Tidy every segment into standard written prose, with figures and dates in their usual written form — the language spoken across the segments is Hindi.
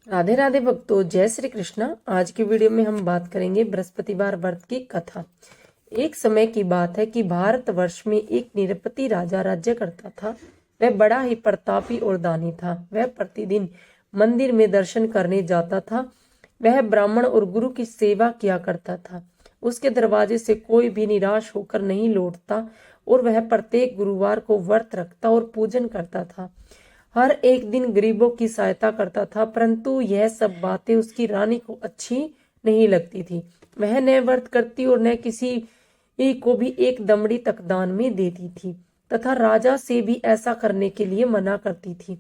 राधे राधे भक्तों, जय श्री कृष्णा। आज की वीडियो में हम बात करेंगे बृहस्पतिवार व्रत की कथा। एक समय की बात है कि भारतवर्ष में एक निरपति राजा राज्य करता था। वह बड़ा ही प्रतापी और दानी था। वह प्रतिदिन मंदिर में दर्शन करने जाता था। वह ब्राह्मण और गुरु की सेवा किया करता था। उसके दरवाजे से कोई भी निराश होकर नहीं लौटता और वह प्रत्येक गुरुवार को व्रत रखता और पूजन करता था। हर एक दिन गरीबों की सहायता करता था, परंतु यह सब बातें उसकी रानी को अच्छी नहीं लगती थी। वह न व्रत करती और न किसी को भी एक दमड़ी तक दान में देती थी तथा राजा से भी ऐसा करने के लिए मना करती थी।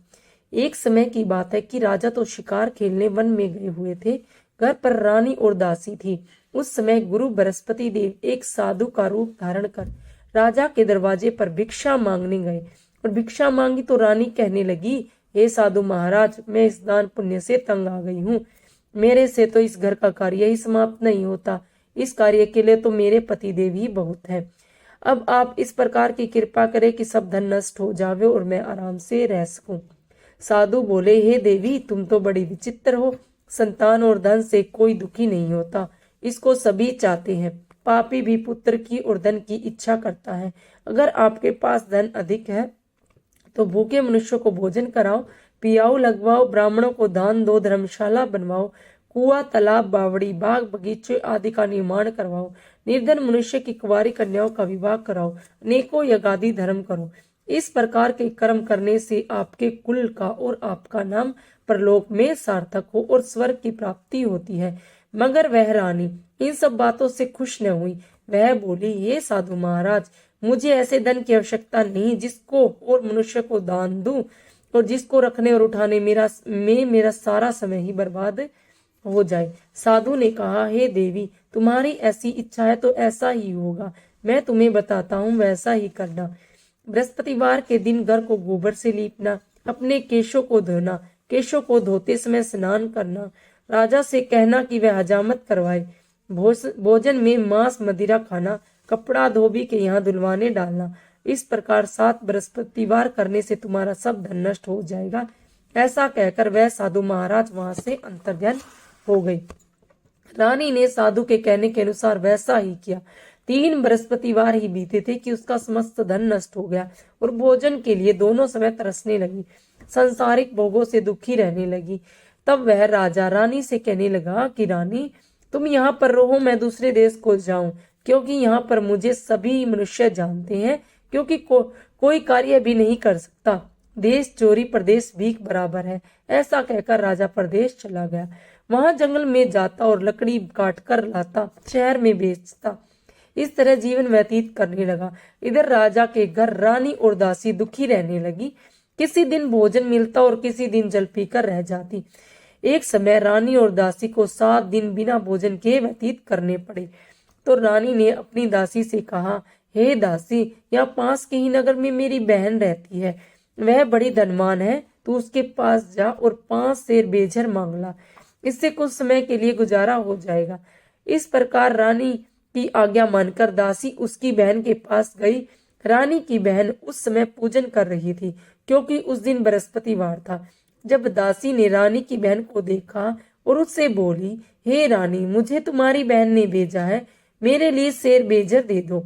एक समय की बात है कि राजा तो शिकार खेलने वन में गए हुए थे। घर पर रानी और दासी थी। उस समय गुरु बृहस्पति देव एक साधु का रूप धारण कर राजा के दरवाजे पर भिक्षा मांगने गए और भिक्षा मांगी तो रानी कहने लगी, हे साधु महाराज, मैं इस दान पुण्य से तंग आ गई हूँ। मेरे से तो इस घर का कार्य ही समाप्त नहीं होता। इस कार्य के लिए तो मेरे पति देव ही बहुत है। अब आप इस प्रकार की कृपा करें कि सब धन नष्ट हो जावे और मैं आराम से रह सकूं। साधु बोले, हे देवी, तुम तो बड़ी विचित्र हो। संतान और धन से कोई दुखी नहीं होता, इसको सभी चाहते हैं। पापी भी पुत्र की और धन की इच्छा करता है। अगर आपके पास धन अधिक है तो भूखे मनुष्यों को भोजन कराओ, पियाओ, लगवाओ, ब्राह्मणों को दान दो, धर्मशाला बनवाओ, कुआं, तालाब, बावड़ी, बाग, बगीचे आदि का निर्माण करवाओ, निर्धन मनुष्य की कुंवारी कन्याओं का विवाह कराओ, अनेकों यज्ञादि धर्म करो। इस प्रकार के कर्म करने से आपके कुल का और आपका नाम परलोक में सार्थक हो और स्वर्ग की प्राप्ति होती है। मगर वह रानी इन सब बातों से खुश न हुई। वह बोली, हे साधु महाराज, मुझे ऐसे धन की आवश्यकता नहीं जिसको और मनुष्य को दान दूं और जिसको रखने और उठाने मेरा सारा समय ही बर्बाद हो जाए। साधु ने कहा, हे देवी, तुम्हारी ऐसी इच्छा है तो ऐसा ही होगा। मैं तुम्हें बताता हूँ, वैसा ही करना। बृहस्पतिवार के दिन घर को गोबर से लीपना, अपने केशों को धोना, केशों को धोते समय स्नान करना, राजा से कहना कि वह हजामत करवाए, भोजन में मांस मदिरा खाना, कपड़ा धोबी के यहाँ धुलवाने डालना। इस प्रकार 7 बृहस्पतिवार करने से तुम्हारा सब धन नष्ट हो जाएगा। ऐसा कहकर वह साधु महाराज वहां से अंतर्ध्यान हो गई। रानी ने साधु के कहने के अनुसार वैसा ही किया। 3 बृहस्पतिवार ही बीते थे कि उसका समस्त धन नष्ट हो गया और भोजन के लिए दोनों समय तरसने लगी। संसारिक भोगों से दुखी रहने लगी। तब वह राजा रानी से कहने लगा कि रानी, तुम यहाँ पर रहो, मैं दूसरे देश को जाऊं, क्योंकि यहाँ पर मुझे सभी मनुष्य जानते हैं, क्योंकि कोई कार्य भी नहीं कर सकता। देश चोरी प्रदेश भीख बराबर है। ऐसा कहकर राजा प्रदेश चला गया। वहां जंगल में जाता और लकड़ी काट कर लाता, शहर में बेचता। इस तरह जीवन व्यतीत करने लगा। इधर राजा के घर रानी और दासी दुखी रहने लगी। किसी दिन भोजन मिलता और किसी दिन जल पीकर रह जाती। एक समय रानी और दासी को 7 दिन बिना भोजन के व्यतीत करने पड़े। तो रानी ने अपनी दासी से कहा, हे दासी, यहाँ पास के ही नगर में मेरी बहन रहती है। वह बड़ी धनवान है। तू उसके पास जा और 5 सेर बेझर मांग ला। इससे कुछ समय के लिए गुजारा हो जाएगा। इस प्रकार रानी की आज्ञा मानकर दासी उसकी बहन के पास गई। रानी की बहन उस समय पूजन कर रही थी, क्योंकि उस दिन बृहस्पतिवार था। जब दासी ने रानी की बहन को देखा और उससे बोली, हे रानी, मुझे तुम्हारी बहन ने भेजा है, मेरे लिए शेर बेजर दे दो।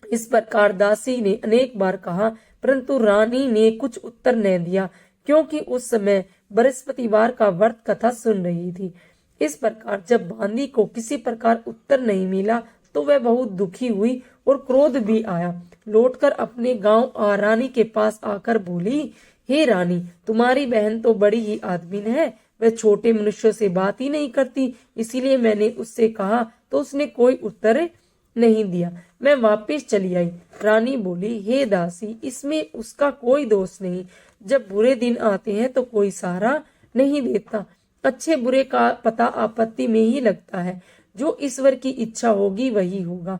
इस प्रकार दासी ने अनेक बार कहा, परंतु रानी ने कुछ उत्तर न दिया, क्योंकि उस समय बृहस्पतिवार का व्रत कथा सुन रही थी। इस प्रकार जब बांदी को किसी प्रकार उत्तर नहीं मिला तो वह बहुत दुखी हुई और क्रोध भी आया। लौटकर अपने गांव रानी के पास आकर बोली, हे रानी, तुम्हारी बहन तो बड़ी ही आदमीन है। वह छोटे मनुष्यों से बात ही नहीं करती, इसीलिए मैंने उससे कहा तो उसने कोई उत्तर नहीं दिया। मैं वापस चली आई। रानी बोली, हे दासी, इसमें उसका कोई दोष नहीं। जब बुरे दिन आते हैं तो कोई सहारा नहीं देता। अच्छे बुरे का पता आपत्ति में ही लगता है। जो ईश्वर की इच्छा होगी वही होगा।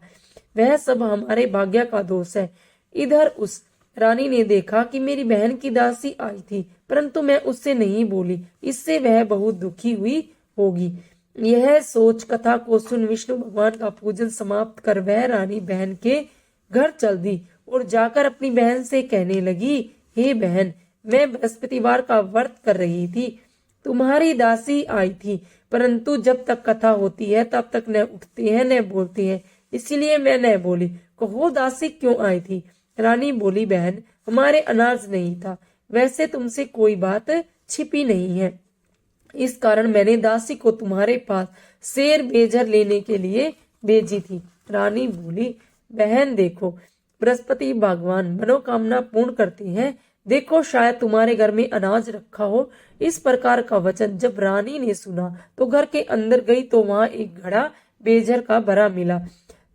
वह सब हमारे भाग्य का दोष है। इधर उस रानी ने देखा कि मेरी बहन की दासी आई थी, परंतु मैं उससे नहीं बोली। इससे वह बहुत दुखी हुई होगी। यह सोच कथा को सुन विष्णु भगवान का पूजन समाप्त कर वह रानी बहन के घर चल दी और जाकर अपनी बहन से कहने लगी, हे बहन, मैं बृहस्पतिवार का व्रत कर रही थी। तुम्हारी दासी आई थी, परंतु जब तक कथा होती है तब तक न उठती है न बोलती है, इसीलिए मैं न बोली। कहो दासी क्यों आई थी? रानी बोली, बहन हमारे अनाज नहीं था, वैसे तुमसे कोई बात छिपी नहीं है, इस कारण मैंने दासी को तुम्हारे पास शेर बेजर लेने के लिए भेजी थी। रानी बोली, बहन देखो, बृहस्पति भगवान मनोकामना पूर्ण करते हैं, देखो शायद तुम्हारे घर में अनाज रखा हो। इस प्रकार का वचन जब रानी ने सुना तो घर के अंदर गई तो वहां एक घड़ा बेजर का भरा मिला।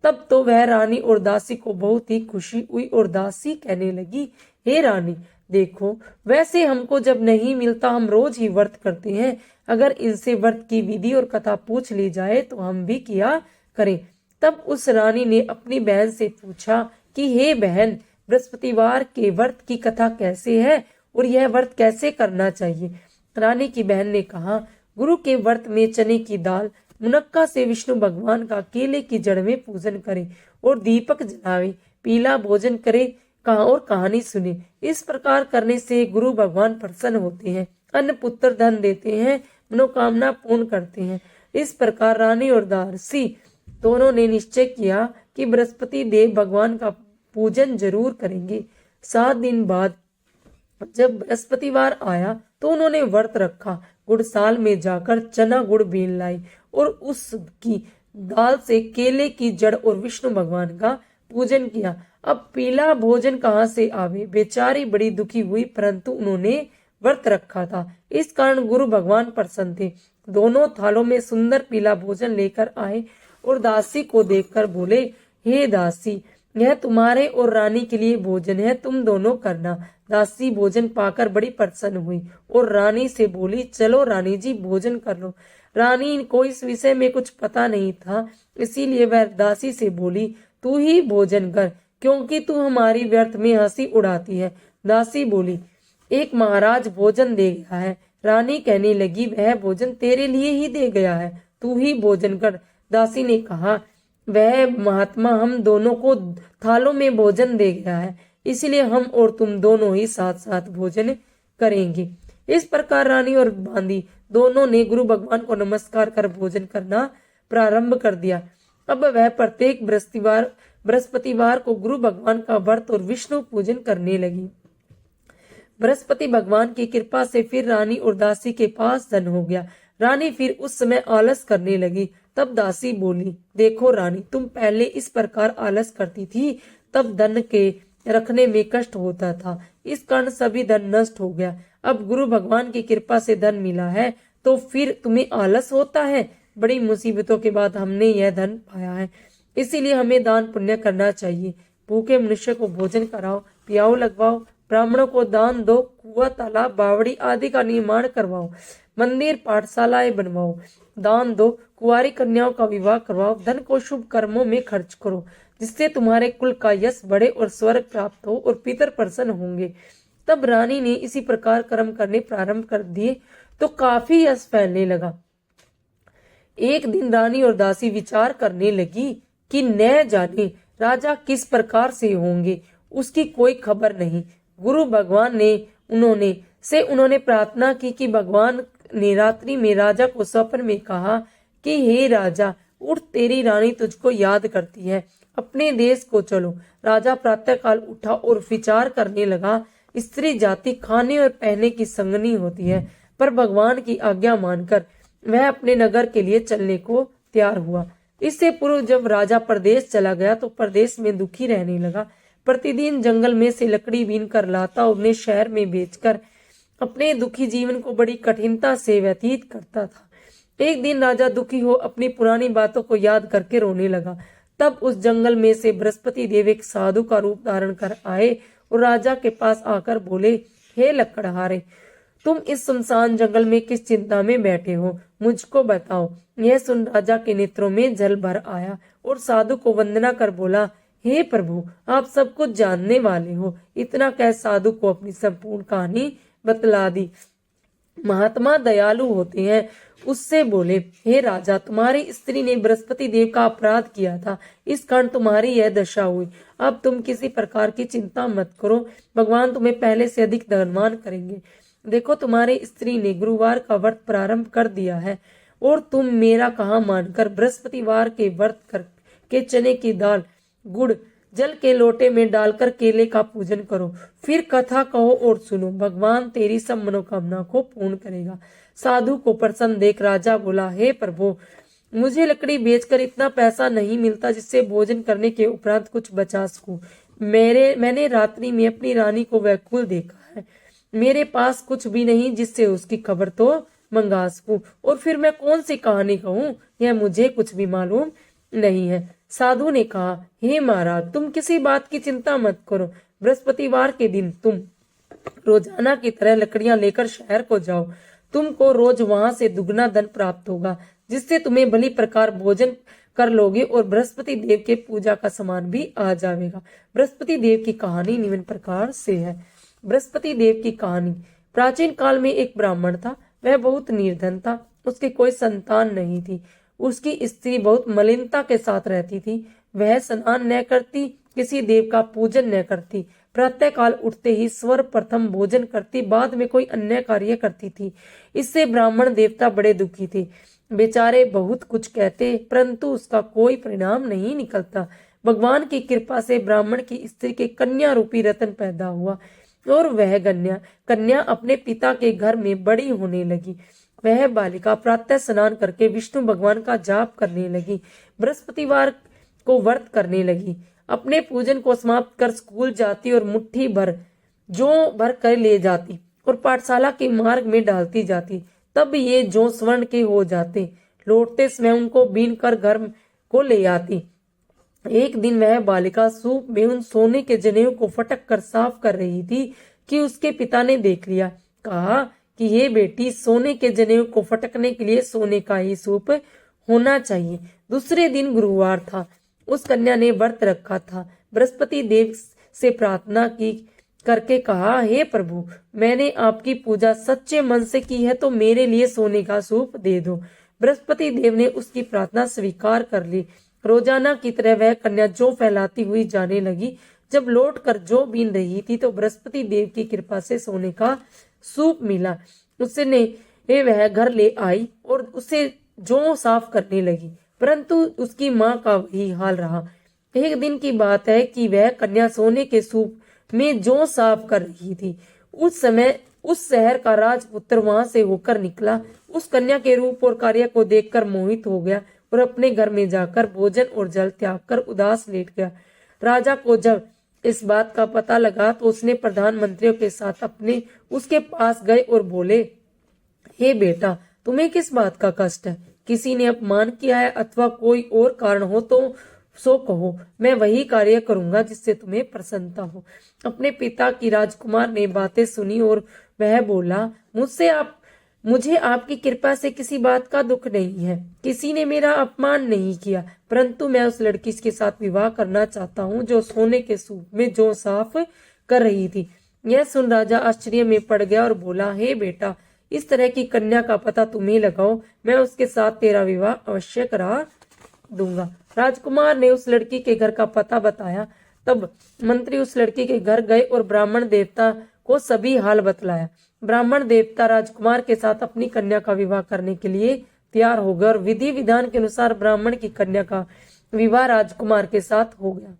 तब तो वह रानी और दासी को बहुत ही खुशी हुई और दासी कहने लगी, हे रानी देखो, वैसे हमको जब नहीं मिलता हम रोज ही व्रत करते हैं, अगर इनसे व्रत की विधि और कथा पूछ ली जाए तो हम भी किया करें। तब उस रानी ने अपनी बहन से पूछा कि हे बहन, बृहस्पतिवार के व्रत की कथा कैसे है और यह व्रत कैसे करना चाहिए? रानी की बहन ने कहा, गुरु के व्रत में चने की दाल मुनक्का से विष्णु भगवान का केले की जड़ में पूजन करे और दीपक जलावे, पीला भोजन करे और कहानी सुने। इस प्रकार करने से गुरु भगवान प्रसन्न होते हैं, अन्न पुत्र धन देते हैं, मनोकामना पूर्ण करते हैं। इस प्रकार रानी और दासी दोनों ने निश्चय किया कि बृहस्पति देव भगवान का पूजन जरूर करेंगे। 7 दिन बाद जब बृहस्पतिवार आया तो उन्होंने व्रत रखा, गुड़साल में जाकर चना गुड़ बीन लाई और उसकी दाल से केले की जड़ और विष्णु भगवान का पूजन किया। अब पीला भोजन कहाँ से आवे? बेचारी बड़ी दुखी हुई, परंतु उन्होंने व्रत रखा था, इस कारण गुरु भगवान प्रसन्न थे। दोनों थालों में सुंदर पीला भोजन लेकर आए और दासी को देखकर बोले, हे दासी, यह तुम्हारे और रानी के लिए भोजन है, तुम दोनों करना। दासी भोजन पाकर बड़ी प्रसन्न हुई और रानी से बोली, चलो रानी जी भोजन कर लो। रानी को इस विषय में कुछ पता नहीं था, इसीलिए वह दासी से बोली, तू ही भोजन कर, क्योंकि तू हमारी व्यर्थ में हंसी उड़ाती है। दासी बोली, एक महाराज भोजन दे गया है। रानी कहने लगी, वह भोजन तेरे लिए ही दे गया है, तू ही भोजन कर। दासी ने कहा, वह महात्मा हम दोनों को थालों में भोजन दे गया है, इसलिए हम और तुम दोनों ही साथ साथ भोजन करेंगे। इस प्रकार रानी और बांदी दोनों ने गुरु भगवान को नमस्कार कर भोजन करना प्रारंभ कर दिया। अब वह प्रत्येक बृहस्पतिवार को गुरु भगवान का व्रत और विष्णु पूजन करने लगी। बृहस्पति भगवान की कृपा से फिर रानी और दासी के पास धन हो गया। रानी फिर उस समय आलस करने लगी। तब दासी बोली, देखो रानी, तुम पहले इस प्रकार आलस करती थी, तब धन के रखने में कष्ट होता था, इस कारण सभी धन नष्ट हो गया। अब गुरु भगवान की कृपा से धन मिला है तो फिर तुम्हें आलस होता है। बड़ी मुसीबतों के बाद हमने यह धन पाया है, इसीलिए हमें दान पुण्य करना चाहिए। भूखे मनुष्य को भोजन कराओ, पियाओ लगवाओ, ब्राह्मणों को दान दो, कुआं तालाब बावड़ी आदि का निर्माण करवाओ, मंदिर पाठशालाएं बनवाओ, दान दो, कुंवारी कन्याओं का विवाह करवाओ, धन को शुभ कर्मों में खर्च करो, जिससे तुम्हारे कुल का यश बढ़े और स्वर्ग प्राप्त हो और पितर प्रसन्न होंगे। तब रानी ने इसी प्रकार कर्म करने प्रारंभ कर दिए तो काफी यश फैलने लगा। एक दिन रानी और दासी विचार करने लगी कि न जाने राजा किस प्रकार से होंगे, उसकी कोई खबर नहीं। गुरु भगवान ने उन्होंने प्रार्थना की कि भगवान ने रात्रि में राजा को स्वप्न में कहा कि हे राजा, उठ, तेरी रानी तुझको याद करती है, अपने देश को चलो। राजा प्रातःकाल उठा और विचार करने लगा, स्त्री जाति खाने और पहनने की संगनी होती है, पर भगवान की आज्ञा मानकर वह अपने नगर के लिए चलने को तैयार हुआ। इससे पूर्व जब राजा प्रदेश चला गया तो प्रदेश में दुखी रहने लगा। प्रतिदिन जंगल में से लकड़ी बीन कर लाता, उन्हें शहर में बेचकर अपने दुखी जीवन को बड़ी कठिनता से व्यतीत करता था। एक दिन राजा दुखी हो अपनी पुरानी बातों को याद करके रोने लगा। तब उस जंगल में से बृहस्पति देव एक साधु का रूप धारण कर आए और राजा के पास आकर बोले, हे लकड़हारे, तुम इस सुनसान जंगल में किस चिंता में बैठे हो, मुझको बताओ। यह सुन राजा के नेत्रों में जल भर आया और साधु को वंदना कर बोला, हे प्रभु, आप सब कुछ जानने वाले हो। इतना कह साधु को अपनी संपूर्ण कहानी बतला दी। महात्मा दयालु होते हैं। उससे बोले, हे राजा, तुम्हारी स्त्री ने बृहस्पति देव का अपराध किया था, इस कारण तुम्हारी यह दशा हुई। अब तुम किसी प्रकार की चिंता मत करो, भगवान तुम्हें पहले से अधिक धनवान करेंगे। देखो तुम्हारी स्त्री ने गुरुवार का व्रत प्रारंभ कर दिया है और तुम मेरा कहा मानकर बृहस्पतिवार के व्रत करके चने की दाल गुड़ जल के लोटे में डालकर केले का पूजन करो, फिर कथा कहो और सुनो, भगवान तेरी सब मनोकामना को पूर्ण करेगा। साधु को प्रसन्न देख राजा बोला, हे प्रभु, मुझे लकड़ी बेचकर इतना पैसा नहीं मिलता जिससे भोजन करने के उपरांत कुछ बचा सकूं। मैंने रात्रि में अपनी रानी को व्याकुल देखा है, मेरे पास कुछ भी नहीं जिससे उसकी खबर तो मंगा सकूं, और फिर मैं कौन सी कहानी कहूं, यह मुझे कुछ भी मालूम नहीं है। साधु ने कहा, हे महाराज, तुम किसी बात की चिंता मत करो, बृहस्पतिवार के दिन तुम रोजाना की तरह लकड़ियां लेकर शहर को जाओ, तुमको रोज वहां से दुगना धन प्राप्त होगा, जिससे तुम्हें भली प्रकार भोजन कर लोगे और बृहस्पति देव के पूजा का सामान भी आ जाएगा। बृहस्पति देव की कहानी निम्न प्रकार से है। बृहस्पति देव की कहानी। प्राचीन काल में एक ब्राह्मण था, वह बहुत निर्धन था, उसकी कोई संतान नहीं थी, उसकी स्त्री बहुत मलिनता के साथ रहती थी, वह स्नान न करती, किसी देव का पूजन न करती, प्रातः काल उठते ही सर्वप्रथम भोजन करती, बाद में कोई अन्य कार्य करती थी। इससे ब्राह्मण देवता बड़े दुखी थे, बेचारे बहुत कुछ कहते परंतु उसका कोई परिणाम नहीं निकलता। भगवान की कृपा से ब्राह्मण की स्त्री के कन्या रूपी रतन पैदा हुआ और वह कन्या अपने पिता के घर में बड़ी होने लगी। वह बालिका प्रातः स्नान करके विष्णु भगवान का जाप करने लगी, बृहस्पतिवार को व्रत करने लगी, अपने पूजन को समाप्त कर स्कूल जाती और मुट्ठी भर जौ भर कर ले जाती और पाठशाला के मार्ग में डालती जाती। तब ये जौ स्वर्ण के हो जाते, लौटते समय उनको बीन कर घर को ले आती। एक दिन वह बालिका सूप में उन सोने के जनेऊ को फटक कर साफ कर रही थी कि उसके पिता ने देख लिया। कहा कि ये बेटी, सोने के जनेऊ को फटकने के लिए सोने का ही सूप होना चाहिए। दूसरे दिन गुरुवार था, उस कन्या ने व्रत रखा था, बृहस्पति देव से प्रार्थना की करके कहा, हे प्रभु, मैंने आपकी पूजा सच्चे मन से की है तो मेरे लिए सोने का सूप दे दो। बृहस्पति देव ने उसकी प्रार्थना स्वीकार कर ली। रोजाना की तरह वह कन्या जौ फैलाती हुई जाने लगी। जब लौट कर जौ बीन रही थी तो बृहस्पति देव की कृपा से सोने का सूप मिला। उसने वह घर ले आई और उसे जौ साफ करने लगी, परंतु उसकी माँ का वही हाल रहा। एक दिन की बात है कि वह कन्या सोने के सूप में जौ साफ कर रही थी। उस समय उस शहर का राजपुत्र वहां से होकर निकला। उस कन्या के रूप और कार्य को देखकर मोहित हो गया और अपने घर में जाकर भोजन और जल त्याग कर उदास लेट गया। राजा को जब इस बात का पता लगा तो उसने प्रधानमंत्रियों के साथ उसके पास गए और बोले, हे बेटा, तुम्हें किस बात का कष्ट है? किसी ने अपमान किया है अथवा कोई और कारण हो तो सो कहो, मैं वही कार्य करूंगा जिससे तुम्हें प्रसन्नता हो। अपने पिता की राजकुमार ने बातें सुनी और वह बोला, मुझे आपकी कृपा से किसी बात का दुख नहीं है, किसी ने मेरा अपमान नहीं किया, परंतु मैं उस लड़की के साथ विवाह करना चाहता हूँ जो सोने के सूप में जौ साफ कर रही थी। यह सुन राजा आश्चर्य में पड़ गया और बोला, हे बेटा, इस तरह की कन्या का पता तुम्हें लगाओ, मैं उसके साथ तेरा विवाह अवश्य करा दूंगा। राजकुमार ने उस लड़की के घर का पता बताया। तब मंत्री उस लड़की के घर गए और ब्राह्मण देवता को सभी हाल बतलाया। ब्राह्मण देवता राजकुमार के साथ अपनी कन्या का विवाह करने के लिए तैयार हो गए और विधि विधान के अनुसार ब्राह्मण की कन्या का विवाह राजकुमार के साथ हो गया।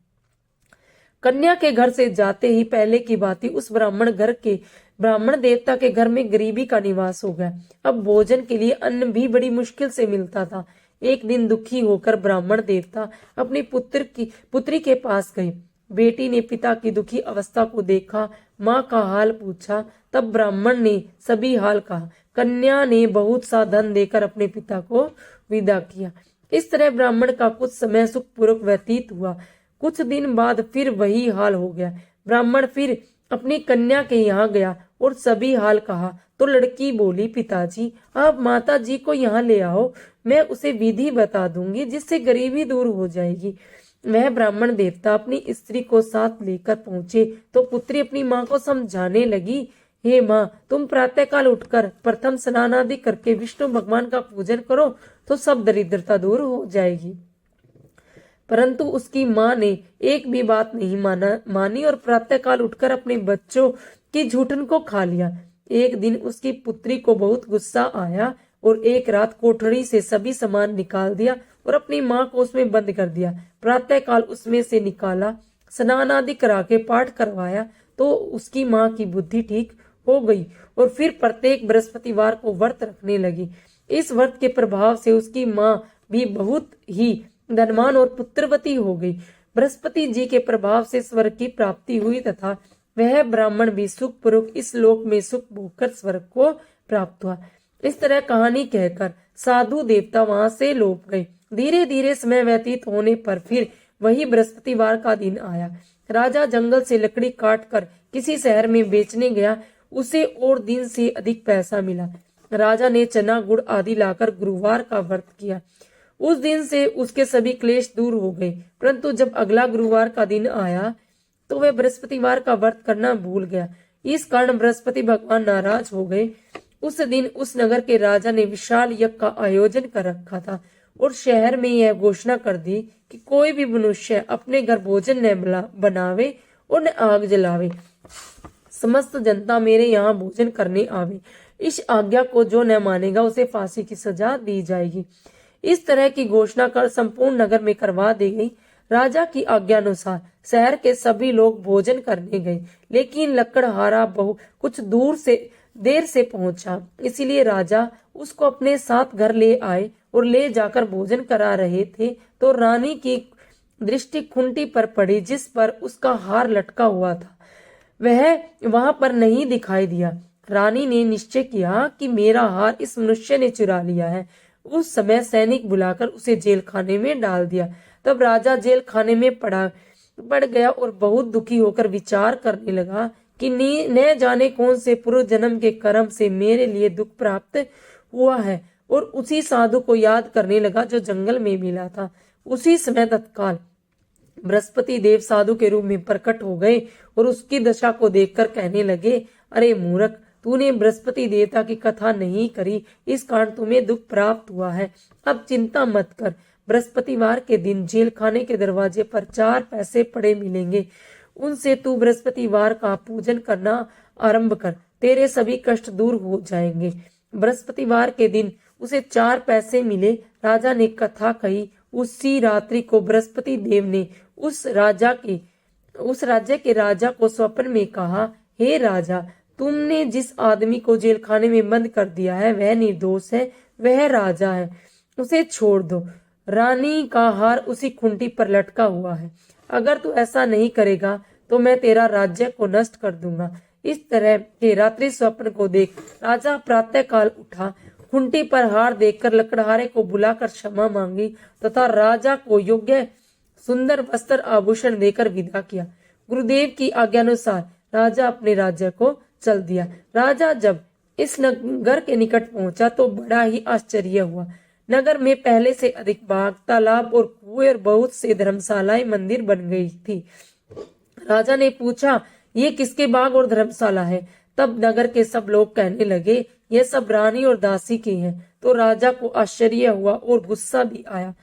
कन्या के घर से जाते ही पहले की भांति उस ब्राह्मण देवता के घर में गरीबी का निवास हो गया। अब भोजन के लिए अन्न भी बड़ी मुश्किल से मिलता था। एक दिन दुखी होकर ब्राह्मण देवता अपनी पुत्री के पास गए। बेटी ने पिता की दुखी अवस्था को देखा, माँ का हाल पूछा, तब ब्राह्मण ने सभी हाल कहा। कन्या ने बहुत सा धन देकर अपने पिता को विदा किया। इस तरह ब्राह्मण का कुछ समय सुखपूर्वक व्यतीत हुआ। कुछ दिन बाद फिर वही हाल हो गया। ब्राह्मण फिर अपनी कन्या के यहाँ गया और सभी हाल कहा तो लड़की बोली, पिताजी, आप माता जी को यहाँ ले आओ, मैं उसे विधि बता दूंगी जिससे गरीबी दूर हो जाएगी। वह ब्राह्मण देवता अपनी स्त्री को साथ लेकर पहुंचे तो पुत्री अपनी माँ को समझाने लगी, हे माँ, तुम प्रातःकाल उठकर प्रथम स्नान आदि करके विष्णु भगवान का पूजन करो तो सब दरिद्रता दूर हो जाएगी। परंतु उसकी माँ ने एक भी बात नहीं मानी और प्रातःकाल उठकर अपने बच्चों की झूठन को खा लिया। एक दिन उसकी पुत्री को बहुत गुस्सा आया और एक रात कोठरी से सभी सामान निकाल दिया और अपनी माँ को उसमें बंद कर दिया। प्रातःकाल उसमें से निकाला, स्नान आदि करा के पाठ करवाया तो उसकी माँ की बुद्धि ठीक हो गई और फिर प्रत्येक बृहस्पतिवार को व्रत रखने लगी। इस व्रत के प्रभाव से उसकी माँ भी बहुत ही धनवान और पुत्रवती हो गई। बृहस्पति जी के प्रभाव से स्वर्ग की प्राप्ति हुई तथा वह ब्राह्मण भी सुखपूर्वक इस लोक में सुख भोगकर स्वर्ग को प्राप्त हुआ। इस तरह कहानी कहकर साधु देवता वहां से लौट गए। धीरे धीरे समय व्यतीत होने पर फिर वही बृहस्पतिवार का दिन आया। राजा जंगल से लकड़ी काट कर किसी शहर में बेचने गया। उसे और दिन से अधिक पैसा मिला। राजा ने चना गुड़ आदि लाकर गुरुवार का व्रत किया। उस दिन से उसके सभी क्लेश दूर हो गए। परंतु जब अगला गुरुवार का दिन आया तो वह बृहस्पतिवार का व्रत करना भूल गया। इस कारण बृहस्पति भगवान नाराज हो गए। उस दिन उस नगर के राजा ने विशाल यज्ञ का आयोजन कर रखा था और शहर में यह घोषणा कर दी कि कोई भी मनुष्य अपने घर भोजन न बनावे और न आग जलावे। समस्त जनता मेरे यहाँ भोजन करने आवे। इस आज्ञा को जो न मानेगा उसे फांसी की सजा दी जाएगी। इस तरह की घोषणा कर संपूर्ण नगर में करवा दी गई। राजा की आज्ञा अनुसार शहर के सभी लोग भोजन करने गए, लेकिन लकड़हारा बहु कुछ देर से पहुंचा। इसीलिए राजा उसको अपने साथ घर ले आए और ले जाकर भोजन करा रहे थे तो रानी की दृष्टि खूंटी पर पड़ी जिस पर उसका हार लटका हुआ था। वह वहां पर नहीं दिखाई दिया। रानी ने निश्चय किया कि मेरा हार इस मनुष्य ने चुरा लिया है। उस समय सैनिक बुलाकर उसे जेल खाने में डाल दिया। तब राजा जेल खाने में पड़ गया और बहुत दुखी होकर विचार करने लगा कि न जाने कौन से पूर्व जन्म के कर्म से मेरे लिए दुख प्राप्त हुआ है, और उसी साधु को याद करने लगा जो जंगल में मिला था। उसी समय तत्काल बृहस्पति देव साधु के रूप में प्रकट हो गए और उसकी दशा को देखकर कहने लगे, अरे मूर्ख, तूने बृहस्पति देवता की कथा नहीं करी, इस कारण तुम्हें दुख प्राप्त हुआ है। अब चिंता मत कर। बृहस्पतिवार के दिन जेल खाने के दरवाजे पर 4 पैसे पड़े मिलेंगे। उनसे तू बृहस्पतिवार का पूजन करना आरंभ कर, तेरे सभी कष्ट दूर हो जाएंगे। बृहस्पतिवार के दिन उसे 4 पैसे मिले। राजा ने कथा कही। उसी रात्रि को बृहस्पति देव ने उस राज्य के राजा को स्वप्न में कहा, हे राजा, तुमने जिस आदमी को जेल खाने में बंद कर दिया है वह निर्दोष है, वह राजा है, उसे छोड़ दो। रानी का हार उसी खूंटी पर लटका हुआ है। अगर तू ऐसा नहीं करेगा तो मैं तेरा राज्य को नष्ट कर दूंगा। इस तरह के रात्रि स्वप्न को देख राजा प्रातः काल उठा। खूंटी पर हार देखकर लकड़हारे को बुलाकर क्षमा मांगी तथा राजा को योग्य सुंदर वस्त्र आभूषण देकर विदा किया। गुरुदेव की आज्ञानुसार राजा अपने राज्य को चल दिया। राजा जब इस नगर के निकट पहुंचा तो बड़ा ही आश्चर्य हुआ। नगर में पहले से अधिक बाग, तालाब और कुएं और बहुत से धर्मशालाएं, मंदिर बन गई थी। राजा ने पूछा, ये किसके बाग और धर्मशाला है? तब नगर के सब लोग कहने लगे, ये सब रानी और दासी के हैं। तो राजा को आश्चर्य हुआ और गुस्सा भी आया।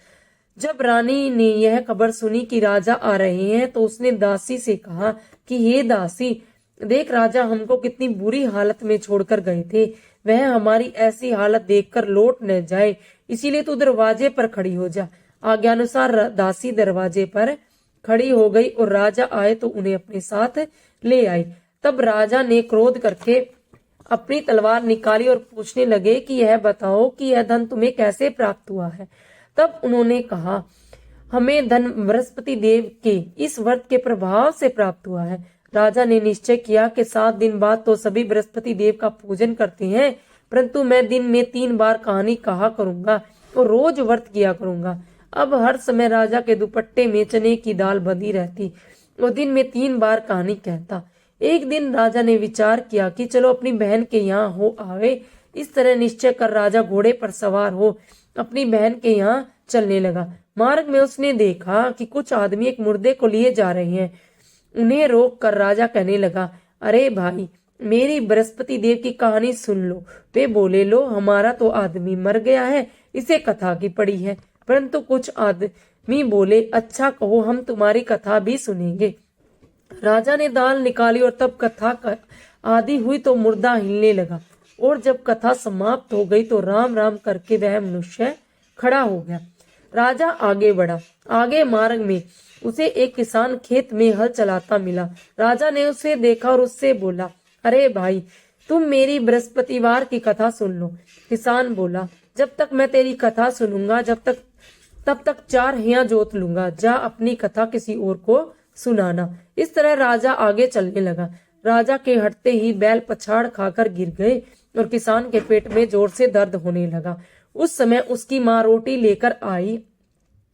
जब रानी ने यह खबर सुनी कि राजा आ रहे हैं तो उसने दासी से कहा कि हे दासी, देख राजा हमको कितनी बुरी हालत में छोड़कर गए थे। वह हमारी ऐसी हालत देखकर लौट न जाए, इसीलिए तू दरवाजे पर खड़ी हो जा। आज्ञानुसार दासी दरवाजे पर खड़ी हो गई और राजा आए तो उन्हें अपने साथ ले आई। तब राजा ने क्रोध करके अपनी तलवार निकाली और पूछने लगे कि यह बताओ कि यह धन तुम्हें कैसे प्राप्त हुआ है। तब उन्होंने कहा, हमें धन बृहस्पति देव के इस व्रत के प्रभाव से प्राप्त हुआ है। राजा ने निश्चय किया कि 7 दिन बाद तो सभी बृहस्पति देव का पूजन करते हैं, परंतु मैं दिन में 3 बार कहानी कहा करूंगा और रोज व्रत किया करूंगा। अब हर समय राजा के दुपट्टे में चने की दाल बंधी रहती और दिन में 3 बार कहानी कहता। एक दिन राजा ने विचार किया कि चलो अपनी बहन के यहाँ हो आवे। इस तरह निश्चय कर राजा घोड़े पर सवार हो अपनी बहन के यहाँ चलने लगा। मार्ग में उसने देखा कि कुछ आदमी एक मुर्दे को लिए जा रहे हैं। उन्हें रोक कर राजा कहने लगा, अरे भाई, मेरी बृहस्पति देव की कहानी सुन लो। वे बोले, लो हमारा तो आदमी मर गया है, इसे कथा की पड़ी है। परंतु कुछ आदमी बोले, अच्छा कहो, हम तुम्हारी कथा भी सुनेंगे। राजा ने दाल निकाली और तब कथा आदि हुई तो मुर्दा हिलने लगा, और जब कथा समाप्त हो गई तो राम राम करके वह मनुष्य खड़ा हो गया। राजा आगे बढ़ा। आगे मार्ग में उसे एक किसान खेत में हल चलाता मिला। राजा ने उसे देखा और उससे बोला, अरे भाई, तुम मेरी बृहस्पतिवार की कथा सुन लो। किसान बोला, जब तक मैं तेरी कथा सुनूंगा तब तक 4 हिया जोत लूंगा। जा अपनी कथा किसी और को सुनाना। इस तरह राजा आगे चलने लगा। राजा के हटते ही बैल पछाड़ खाकर गिर गए और किसान के पेट में जोर से दर्द होने लगा। उस समय उसकी माँ रोटी लेकर आई।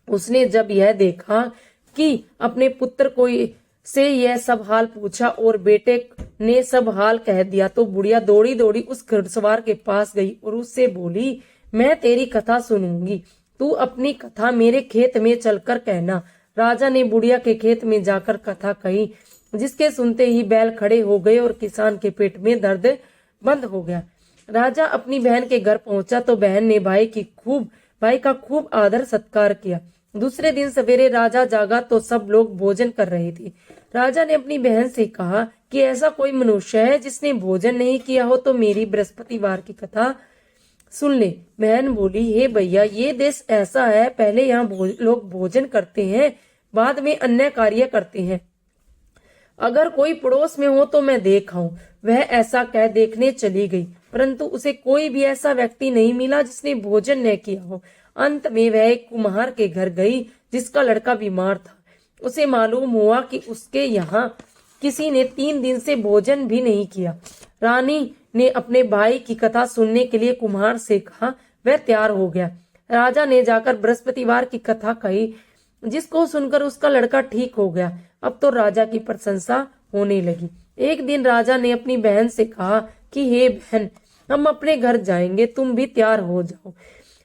उसने जब यह देखा कि अपने पुत्र को से यह सब हाल पूछा और बेटे ने सब हाल कह दिया, तो बुढ़िया दौड़ी दौड़ी उस घुड़सवार के पास गई और उससे बोली, मैं तेरी कथा सुनूंगी, तू अपनी कथा मेरे खेत में चलकर कहना। राजा ने बुढ़िया के खेत में जाकर कथा कही, जिसके सुनते ही बैल खड़े हो गए और किसान के पेट में दर्द बंद हो गया। राजा अपनी बहन के घर पहुंचा तो बहन ने भाई का खूब आदर सत्कार किया। दूसरे दिन सवेरे राजा जागा तो सब लोग भोजन कर रहे थे। राजा ने अपनी बहन से कहा कि ऐसा कोई मनुष्य है जिसने भोजन नहीं किया हो तो मेरी बृहस्पतिवार की कथा सुन ले। बहन बोली, हे भैया, ये देश ऐसा है, पहले यहाँ लोग भोजन करते हैं, बाद में अन्य कार्य करते हैं। अगर कोई पड़ोस में हो तो मैं देख आऊं। वह ऐसा कह देखने चली गई, परंतु उसे कोई भी ऐसा व्यक्ति नहीं मिला जिसने भोजन न किया हो। अंत में वह एक कुम्हार के घर गई जिसका लड़का बीमार था। उसे मालूम हुआ कि उसके यहाँ किसी ने 3 दिन से भोजन भी नहीं किया। रानी ने अपने भाई की कथा सुनने के लिए कुम्हार से कहा। वह तैयार हो गया। राजा ने जाकर बृहस्पतिवार की कथा कही, जिसको सुनकर उसका लड़का ठीक हो गया। अब तो राजा की प्रशंसा होने लगी। एक दिन राजा ने अपनी बहन से कहा कि हे बहन, हम अपने घर जाएंगे, तुम भी तैयार हो जाओ।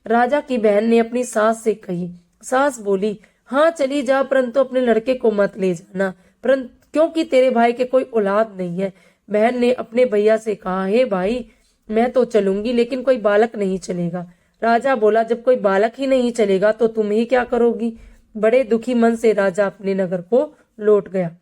राजा की बहन ने अपनी सास से कही। सास बोली, हाँ चली जा, परंतु अपने लड़के को मत ले जाना, क्योंकि तेरे भाई के कोई औलाद नहीं है। बहन ने अपने भैया से कहा, हे भाई, मैं तो चलूंगी, लेकिन कोई बालक नहीं चलेगा। राजा बोला, जब कोई बालक ही नहीं चलेगा तो तुम ही क्या करोगी। बड़े दुखी मन से राजा अपने नगर को लौट गया।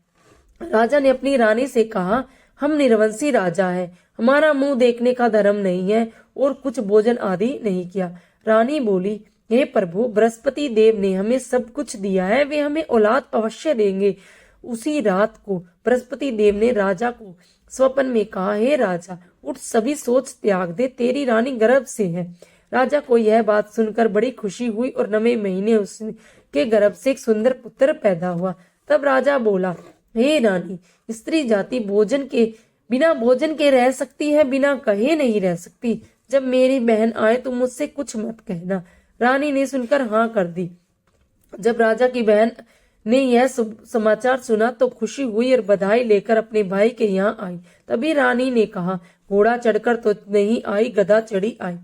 राजा ने अपनी रानी से कहा, हम निर्वंशी राजा है, हमारा मुंह देखने का धर्म नहीं है और कुछ भोजन आदि नहीं किया। रानी बोली, हे प्रभु, बृहस्पति देव ने हमें सब कुछ दिया है, वे हमें औलाद अवश्य देंगे। उसी रात को बृहस्पति देव ने राजा को स्वप्न में कहा, हे राजा, उठ, सभी सोच त्याग दे, तेरी रानी गर्भ से है। राजा को यह बात सुनकर बड़ी खुशी हुई और 9वें महीने उसके गर्भ से एक सुंदर पुत्र पैदा हुआ। तब राजा बोला, हे रानी, स्त्री जाति बिना भोजन के रह सकती है, बिना कहे नहीं रह सकती। जब मेरी बहन आए तो मुझसे कुछ मत कहना। रानी ने सुनकर हाँ कर दी। जब राजा की बहन ने यह समाचार सुना तो खुशी हुई और बधाई लेकर अपने भाई के यहाँ आई। तभी रानी ने कहा, घोड़ा चढ़कर तो नहीं आई, गधा चढ़ी आई।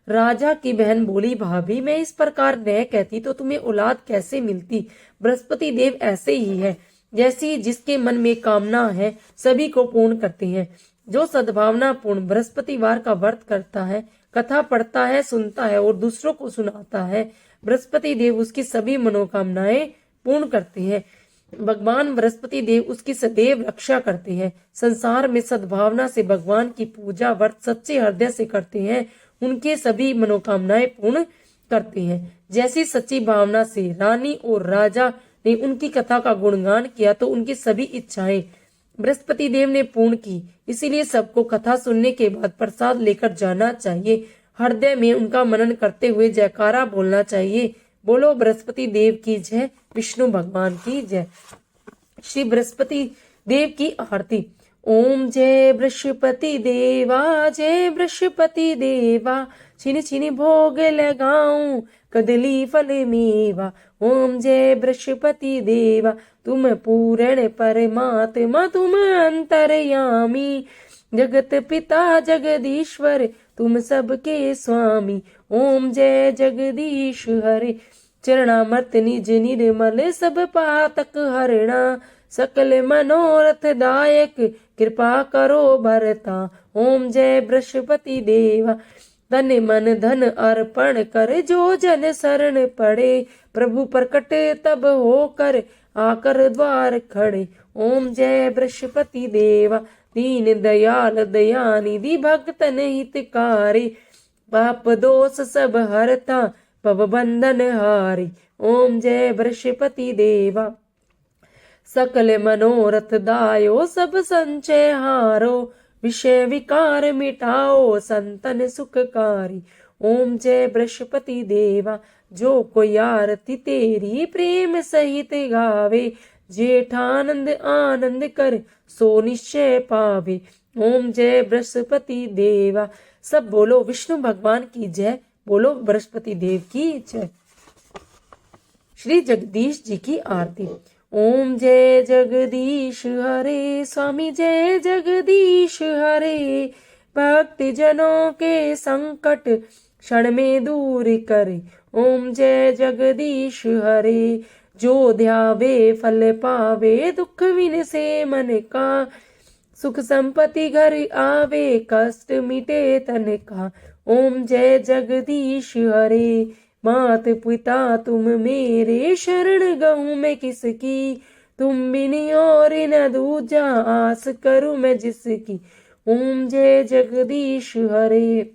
राजा की बहन बोली, भाभी, मैं इस प्रकार न कहती तो तुम्हें औलाद कैसे मिलती। बृहस्पति देव ऐसे ही है, जैसी जिसके मन में कामना है सभी को पूर्ण करते हैं। जो सद्भावना पूर्ण बृहस्पतिवार का व्रत करता है, कथा पढ़ता है, सुनता है और दूसरों को सुनाता है, बृहस्पति देव उसकी सभी मनोकामनाएं पूर्ण करते हैं। भगवान बृहस्पति देव उसकी सदैव रक्षा करते हैं। संसार में सद्भावना से भगवान की पूजा व्रत सच्चे हृदय से करते हैं, उनके सभी मनोकामनाएं पूर्ण करते हैं। जैसी सच्ची भावना से रानी और राजा ने उनकी कथा का गुणगान किया तो उनकी सभी इच्छाएं बृहस्पति देव ने पूर्ण की। इसीलिए सबको कथा सुनने के बाद प्रसाद लेकर जाना चाहिए। हृदय में उनका मनन करते हुए जयकारा बोलना चाहिए। बोलो बृहस्पति देव की जय, विष्णु भगवान की जय। श्री बृहस्पति देव की आरती। ओम जय बृहस्पति देवा, जय बृहस्पति देवा, छिन छिन भोग लगाऊं कदली फल मेवा। ओम जय बृहस्पति देवा, तुम पूर्ण परमात्मा, तुम अंतर्यामी, जगत पिता जगदीश्वर, तुम सबके स्वामी। ओम जय जगदीश हरे, चरणामृत निज निर्मल, सब पातक हरणा, सकल मनोरथ दायक, कृपा करो भरता। ओम जय बृहस्पति देवा, तन मन धन अर्पण कर, जो जन शरण पड़े, प्रभु प्रकट तब होकर आकर द्वार खड़े। ओम जय बृहस्पति देवा, दीन दयाल दयानिधि भक्तन हितकारी, पाप दोष सब हरता भव बंधन हारी। ओम जय बृहस्पति देवा, सकल मनोरथ दायो सब संचय हारो, विषय विकार मिटाओ संतन सुखकारी। ओम जय बृहस्पति देवा, जो कोई आरती तेरी प्रेम सहित गावे, जेठानंद आनंद कर सो निश्चय पावे। ओम जय बृहस्पति देवा। सब बोलो विष्णु भगवान की जय, बोलो बृहस्पति देव की जय। श्री जगदीश जी की आरती। ओम जय जगदीश हरे, स्वामी जय जगदीश हरे, भक्ति जनों के संकट क्षण में दूर करे। ओम जय जगदीश हरे, जो ध्यावे फल पावे, दुख विन से मन का, सुख संपत्ति घर आवे, कष्ट मिटे तन का। ओम जय जगदीश हरे, मात पिता तुम मेरे, शरण गहूं मैं किसकी, तुम बिन और न दूजा, आस करूं मैं जिसकी। ओम जय जगदीश हरे,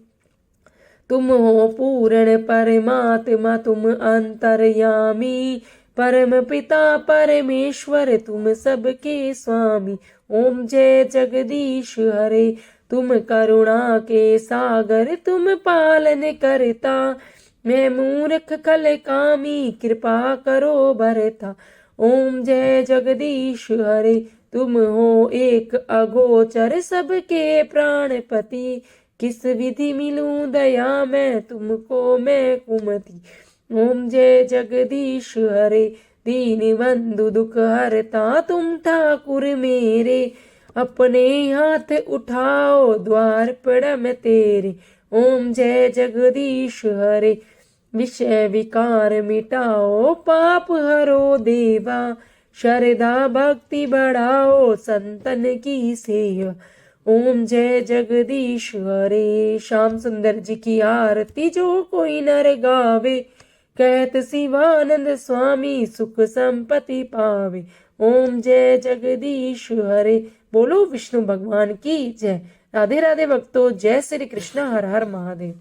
तुम हो पूर्ण परमात्मा तुम अंतर्यामी, परम पिता परमेश्वर तुम सबके स्वामी। ओम जय जगदीश हरे, तुम करुणा के सागर तुम पालन करता, मैं मूर्ख खल कामी कृपा करो भरता। ओम जय जगदीश हरे, तुम हो एक अगोचर सबके प्राणपति, किस विधि मिलूं दया मैं तुमको मैं कुमति। ओम जय जगदीश हरे, दीन बंधु दुख हरता तुम ठाकुर मेरे, अपने हाथ उठाओ द्वार पड़ा मैं तेरे। ओम जय जगदीश हरे, विषय विकार मिटाओ पाप हरो देवा, श्रद्धा भक्ति बढ़ाओ संतन की सेवा। ओम जय जगदीश हरे। श्याम सुंदर जी की आरती जो कोई नर गावे, कहत शिवानंद स्वामी सुख संपत्ति पावे। ओम जय जगदीश हरे, बोलो विष्णु भगवान की जय। राधे राधे भक्तों, जय श्री कृष्ण, हर हर महादेव।